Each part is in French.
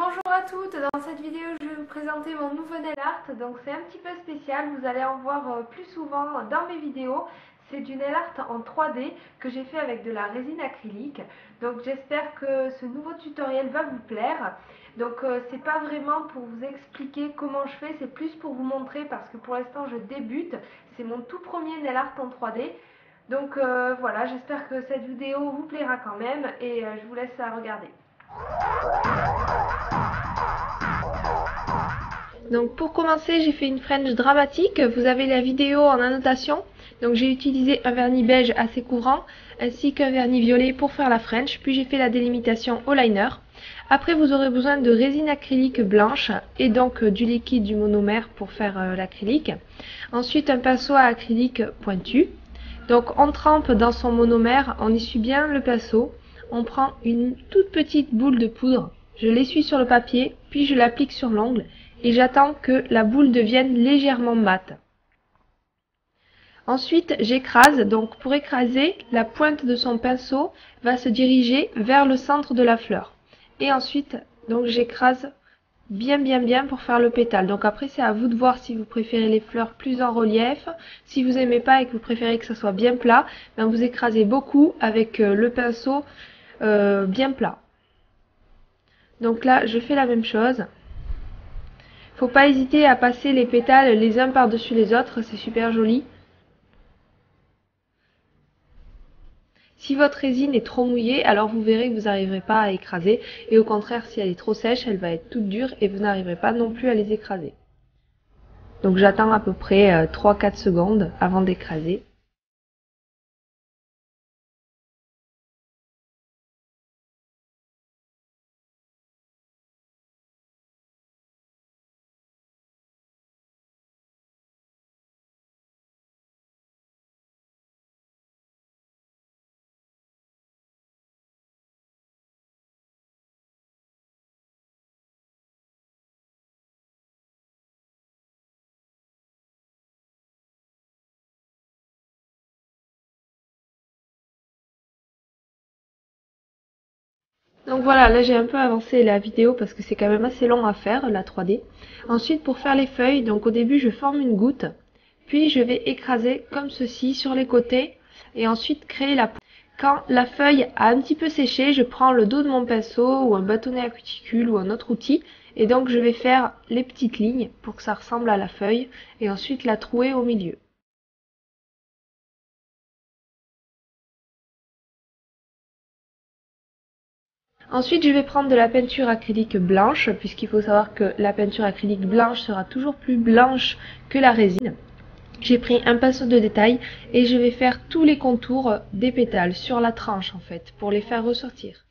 Bonjour à toutes, dans cette vidéo je vais vous présenter mon nouveau nail art, donc c'est un petit peu spécial, vous allez en voir plus souvent dans mes vidéos. C'est du nail art en 3D que j'ai fait avec de la résine acrylique, donc j'espère que ce nouveau tutoriel va vous plaire. Donc c'est pas vraiment pour vous expliquer comment je fais, c'est plus pour vous montrer parce que pour l'instant je débute, c'est mon tout premier nail art en 3D. Donc voilà, j'espère que cette vidéo vous plaira quand même et je vous laisse la regarder. Donc pour commencer, j'ai fait une French dramatique. Vous avez la vidéo en annotation. Donc j'ai utilisé un vernis beige assez couvrant ainsi qu'un vernis violet pour faire la French. Puis j'ai fait la délimitation au liner. Après vous aurez besoin de résine acrylique blanche et donc du liquide du monomère pour faire l'acrylique. Ensuite un pinceau à acrylique pointu. Donc on trempe dans son monomère, on essuie bien le pinceau. On prend une toute petite boule de poudre. Je l'essuie sur le papier, puis je l'applique sur l'ongle et j'attends que la boule devienne légèrement mate. Ensuite, j'écrase. Donc pour écraser, la pointe de son pinceau va se diriger vers le centre de la fleur. Et ensuite, donc j'écrase bien pour faire le pétale. Donc après, c'est à vous de voir si vous préférez les fleurs plus en relief. Si vous n'aimez pas et que vous préférez que ça soit bien plat, ben vous écrasez beaucoup avec le pinceau bien plat. Donc là, je fais la même chose. Faut pas hésiter à passer les pétales les uns par-dessus les autres, c'est super joli. Si votre résine est trop mouillée, alors vous verrez que vous n'arriverez pas à écraser. Et au contraire, si elle est trop sèche, elle va être toute dure et vous n'arriverez pas non plus à les écraser. Donc j'attends à peu près 3-4 secondes avant d'écraser. Donc voilà, là j'ai un peu avancé la vidéo parce que c'est quand même assez long à faire, la 3D. Ensuite, pour faire les feuilles, donc au début je forme une goutte, puis je vais écraser comme ceci sur les côtés et ensuite créer la pointe. Quand la feuille a un petit peu séché, je prends le dos de mon pinceau ou un bâtonnet à cuticule ou un autre outil et donc je vais faire les petites lignes pour que ça ressemble à la feuille et ensuite la trouer au milieu. Ensuite, je vais prendre de la peinture acrylique blanche, puisqu'il faut savoir que la peinture acrylique blanche sera toujours plus blanche que la résine. J'ai pris un pinceau de détail et je vais faire tous les contours des pétales sur la tranche en fait, pour les faire ressortir.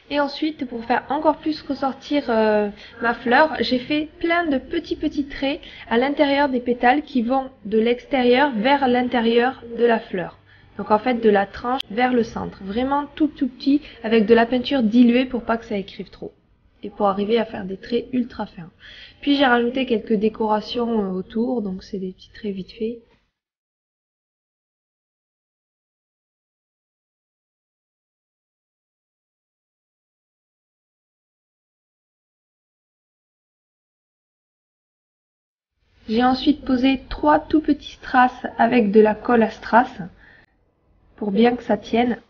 Et ensuite, pour faire encore plus ressortir ma fleur, j'ai fait plein de petits traits à l'intérieur des pétales qui vont de l'extérieur vers l'intérieur de la fleur. Donc en fait de la tranche vers le centre. Vraiment tout petit avec de la peinture diluée pour pas que ça écrive trop. Et pour arriver à faire des traits ultra fins. Puis j'ai rajouté quelques décorations autour, donc c'est des petits traits vite faits. J'ai ensuite posé 3 tout petits strass avec de la colle à strass pour bien que ça tienne.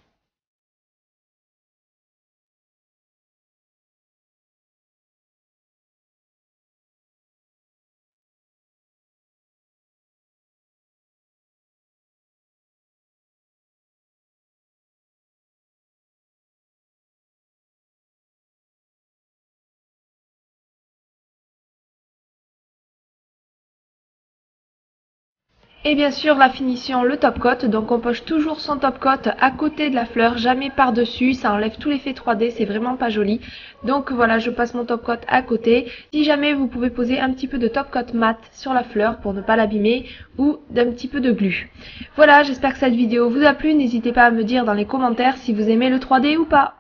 Et bien sûr la finition, le top coat, donc on poche toujours son top coat à côté de la fleur, jamais par dessus, ça enlève tout l'effet 3D, c'est vraiment pas joli. Donc voilà, je passe mon top coat à côté. Si jamais vous pouvez poser un petit peu de top coat mat sur la fleur pour ne pas l'abîmer, ou d'un petit peu de glu. Voilà, j'espère que cette vidéo vous a plu, n'hésitez pas à me dire dans les commentaires si vous aimez le 3D ou pas.